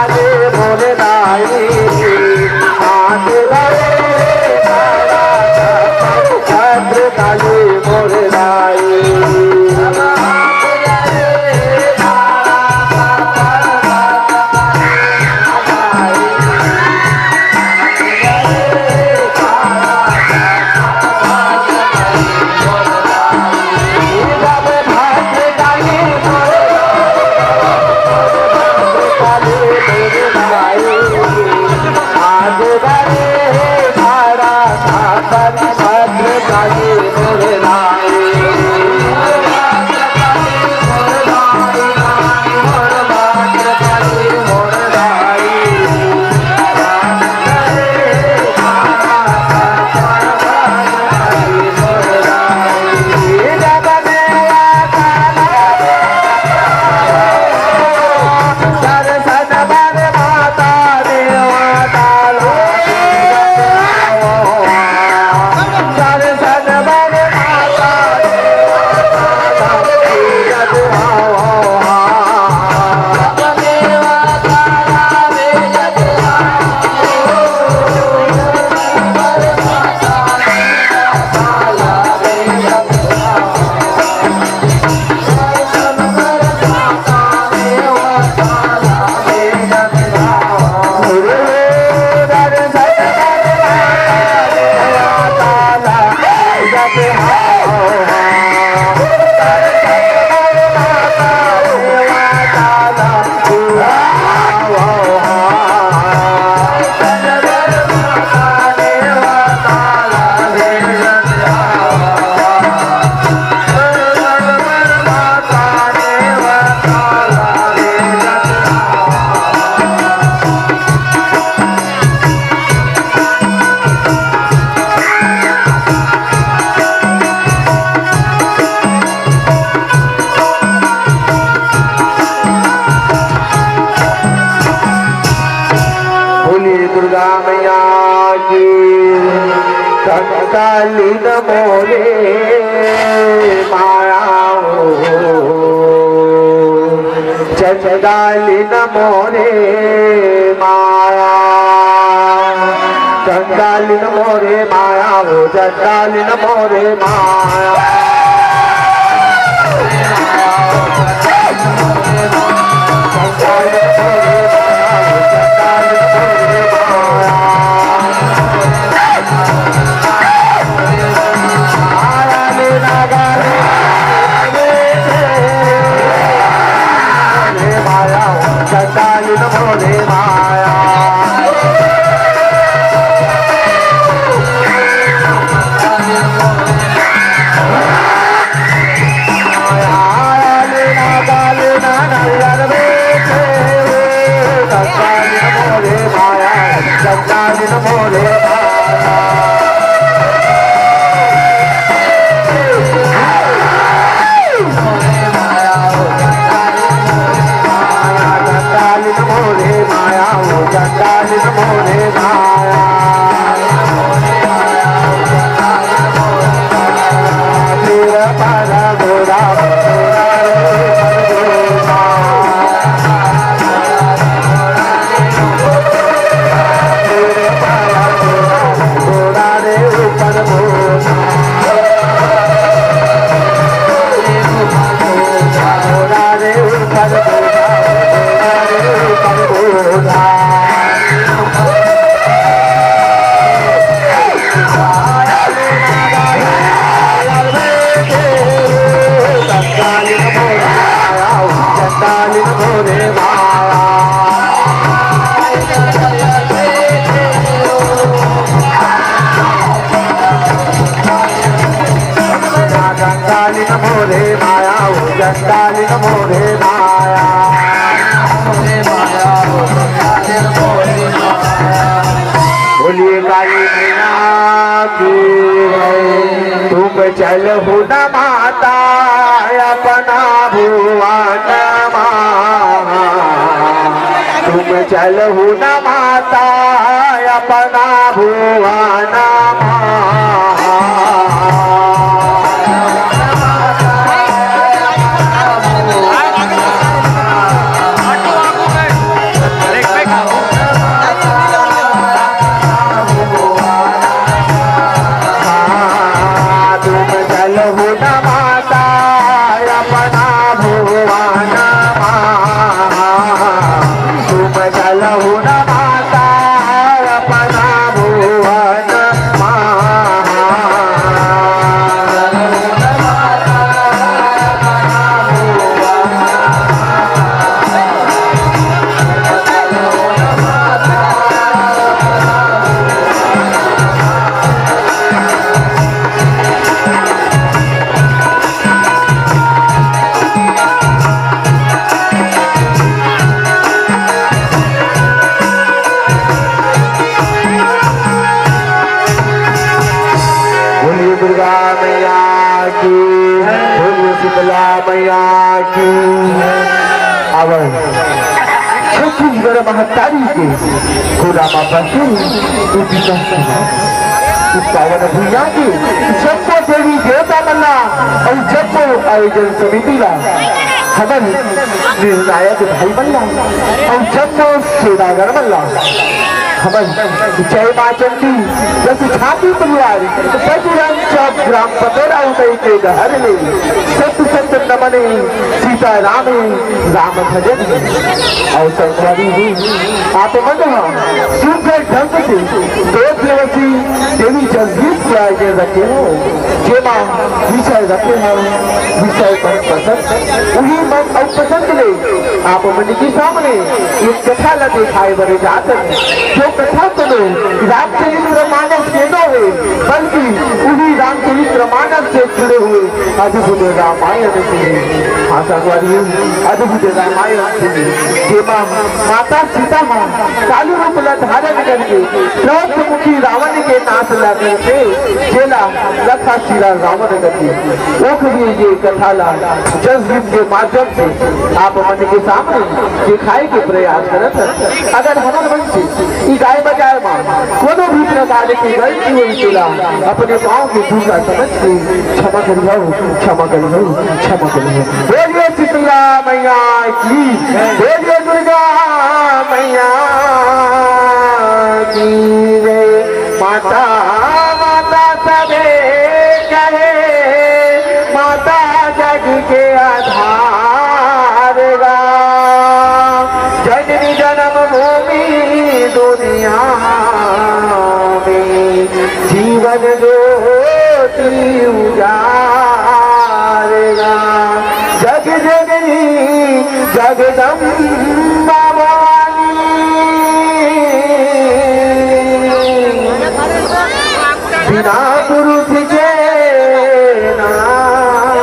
डाले मोरे नाई हाथ डाले छत्र डाले मोरे नाई दुर्गा मैया की कंकालीन मोरे माया चंडालीन मोरे माया कंकालीन मोरे माया हो चंडालीन मोरे माया चंडालिन मोरे माया बोलिए काली मैया की तुम चल हो न माता अपना भुवन तुम चल हो न माता अपना भुवन की, बोलिए शीतला मैया की। छत्तीसगढ़ महतारी के खुदा बाबा से इस पावन भूया की जब देवी देवता बनना और जब आयोजन समिति ला खबर निर्णायक भाई बनना और जब सेवागर बनना खबर जय माँ चंडी जब छाती परिवार चौक ग्राम पतोरा उदय के घर में सत्य सत्य नमने सीता राम राम भजन और सरकारी हुई आप मन सुंदर ढंग से दो दिवसीय देवी जगदीश के आगे रखे हो जे माँ विषय रखे हो विषय पर पसंद वही मन और पसंद ले आप मन के सामने एक कथा ला दिखाए बड़े जाते जो कथा सुनो रामचरित्र मानस के न हुए बल्कि उन्हीं रामचरित्र मानस से जुड़े हुए अद्भुत रामायण से आशावादी अद्भुत रामायण से जेमा माता सीता माँ काली रूप ला धारण करके मुखी रावण के नाश ला करके जेला लखा शिरा रावण करके वो कभी ये कथा ला जसगीत के माध्यम से आप मन के सामने दिखाए के प्रयास करत अगर हमारे मन से गाय बजाय माँ कोनो भी प्रकार की गलती हुई तुला अपने पाँव की दूसरा समझ के क्षमा करियो क्षमा करियो क्षमा करियो। बोलिए शीतला मैया की, बोलिए दुर्गा मैया की जय। माता माता सबे कहे माता जग के आधार जननी जन्म भूमि दुनिया में जीवन ज्योति उजारेगा जग जननी जगदम्बा भवानी बिना पुरुष के नारिया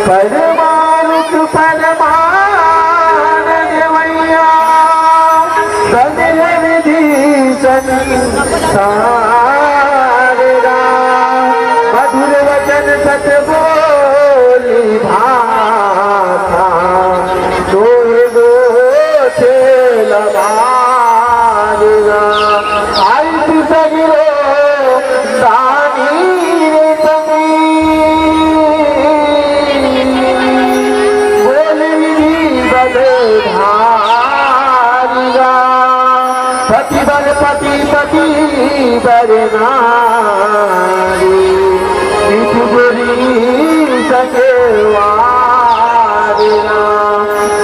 परमाणु परमान देवैया सारेगा मधुर वचन सत बोली भाषा सोए गो लगा आई सगरो सानी रे तमी बोली बल धारिगा पति बल पति पति बरनारी बुरी सकेवारिना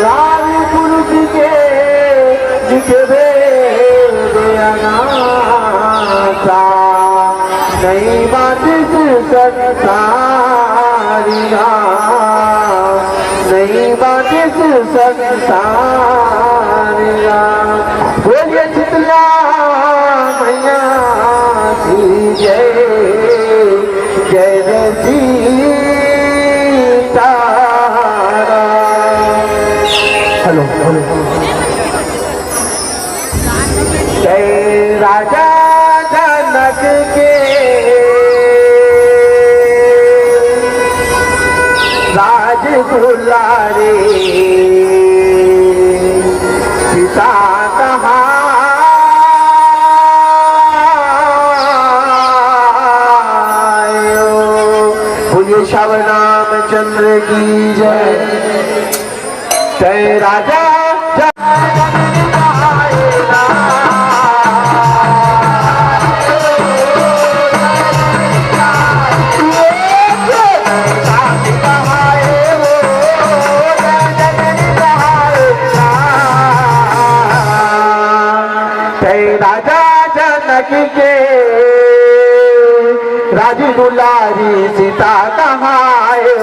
नारी पुरुष के निकले अनासा नहीं बात संसारिना नहीं बात संसारिना। बोलिए शीतला मैया की जय जय सीताराम। हेलो जय राजा जनक के राज दुलारे सीता कहा श्याम रामचंद्र की जय। जय राजा राजा जनक के राज दुलारी सीता कहाँ आए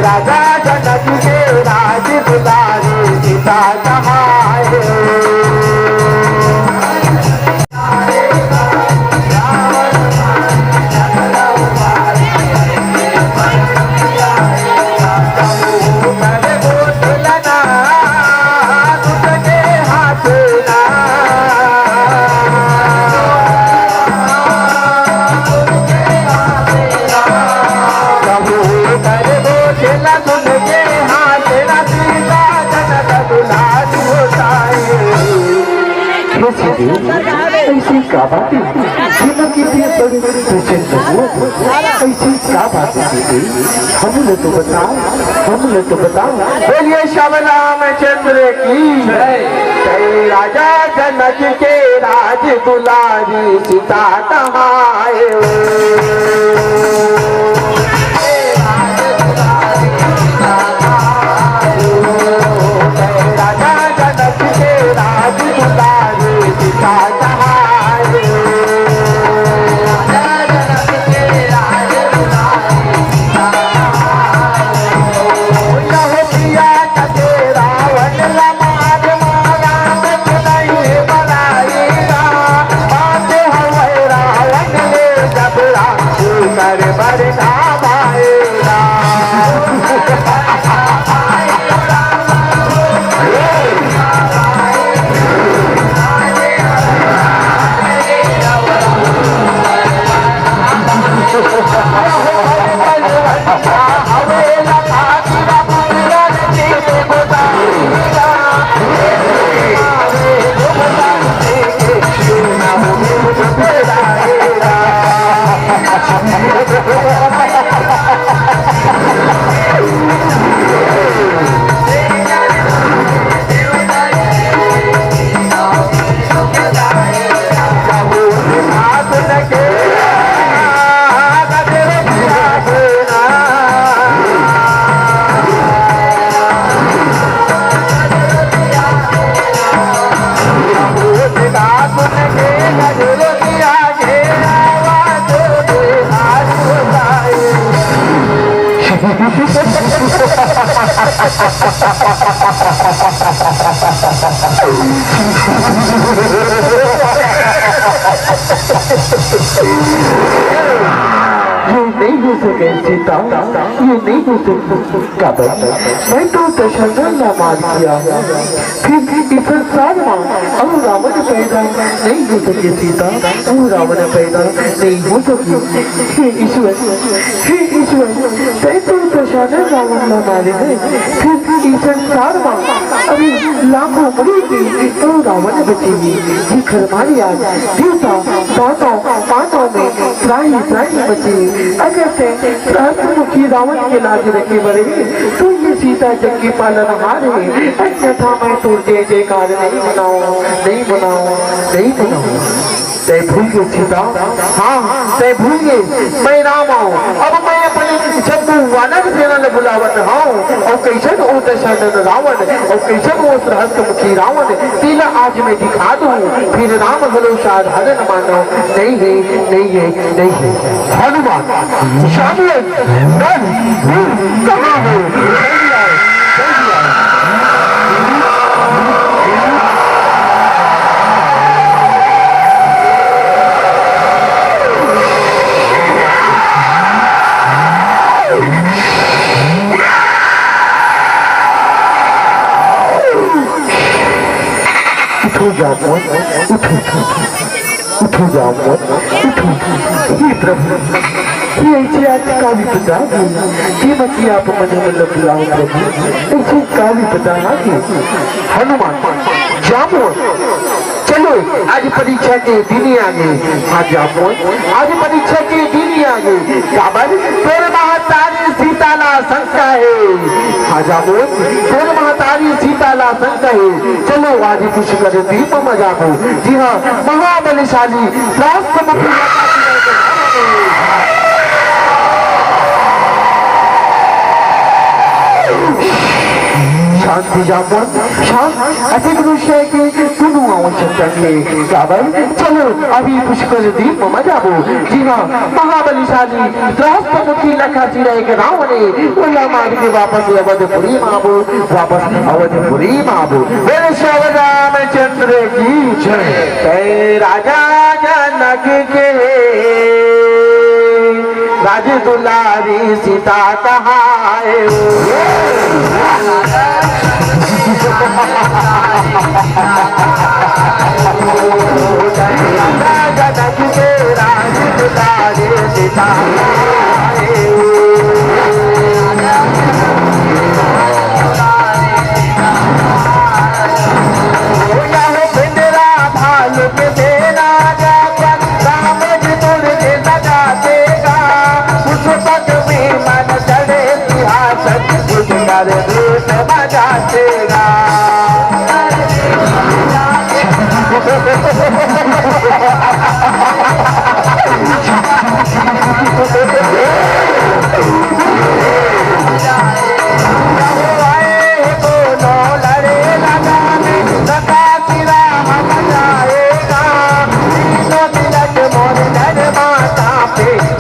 राजा जनक के राज दुलारी सीता कहाँ आए ऐसी क्या बातें सीमा की प्रिय बड़ी प्रचंड हुआ ऐसी क्या बातें की हमने तो बताओ बोलिए श्याम रामचंद्र की जय। राजा जनक के राज दुलारी सीता कहाए नहीं हो सके सीता ये नहीं हो सके मैं तो दशरथ ने मार किया फिर इस संसार में अब रावण पैदा नहीं हो सके सीता अब रावण पैदा नहीं हो सके हे ईश्वर मैं तो दशरथ रावण ने मारे हैं फिर इस संसार में अभी लाखों मरेगी तो रावण बचेगी जी खरमारी आज देवता पांचों में त्राही बची अगर से सहस्त्रमुखी रावण के लाज रखे बड़े तो ये सीता जग की पालन हारे अन्यथा मैं तो जय जयकार नहीं बनाऊं तय भूल गए सीता हाँ तय भूल गए मैं राम आऊँ अब मैं अपने जब वानर सेना ने बुलावत हूँ और कैसन वो दशरथ रावण और कैसन वो सहस्त्रमुखी रावण तीला आज मैं दिखा दूँ फिर राम बोलो साधारण मानो नहीं है हनुमान शामिल कहाँ हो उठो जाओ ये प्रभु ये ऐसे आज काली पिता ये मची आप मन में लबलाओ प्रभु ऐसे काली पिता हनुमान जामो चलो आज परीक्षा के दिन आ गए हाँ जामो आज परीक्षा के दिन आ गए काबर तोर महातारी सीताला शंका है हाँ जामो तोर महातारी सीताला शंका है चलो आज कुछ कर दीप मजा को जी हाँ महाबलशाली शांति जापन शांत अधिक विषय के सुनो आवश्यकता के काबर चलो अभी पुष्कर दीप मजाबो जी हाँ महाबलिशाली सहस्त्रमुखी लखा चिरा एक रावण ने बोला मार के वापस अवधपुरी माबो मेरे श्याम रामचंद्र की जय। राजा जनक के राज दुलारी सीता कहाए जनक के राज दुलारी सीता भालू के देना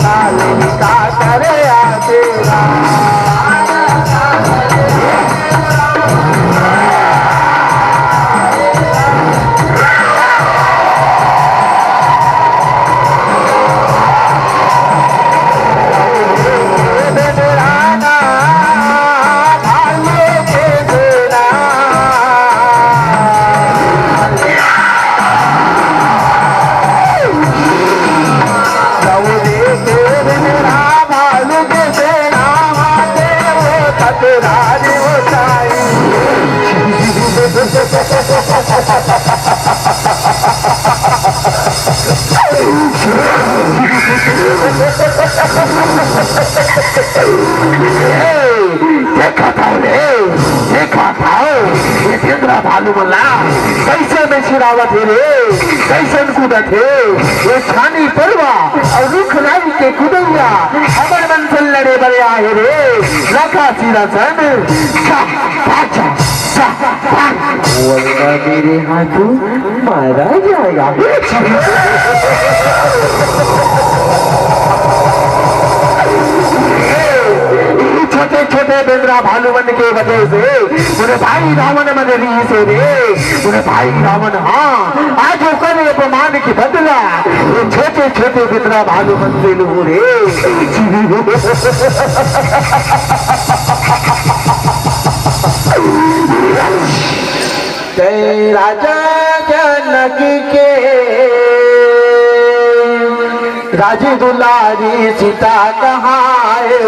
लाली का करे तेरा देखा था ये इंद्रा भालू बोला कैसे में शिरावत है रे कैसे कूदत है ये छानी परवा और रुख राई के कुदैया अमर मंसल लड़े बड़े आए रे लखा सीधा सन वरना मेरे हाथों मारा जाएगा छोटे छोटे बिंद्रा भालू बन के वजह से मेरे भाई रावण मन री से रे मेरे भाई रावण हाँ आज वो करे अपमान की बदला ये छोटे छोटे बिंद्रा भालू बन से लू रे जय राजा जनक के राजी दुलारी सीता कहाँ है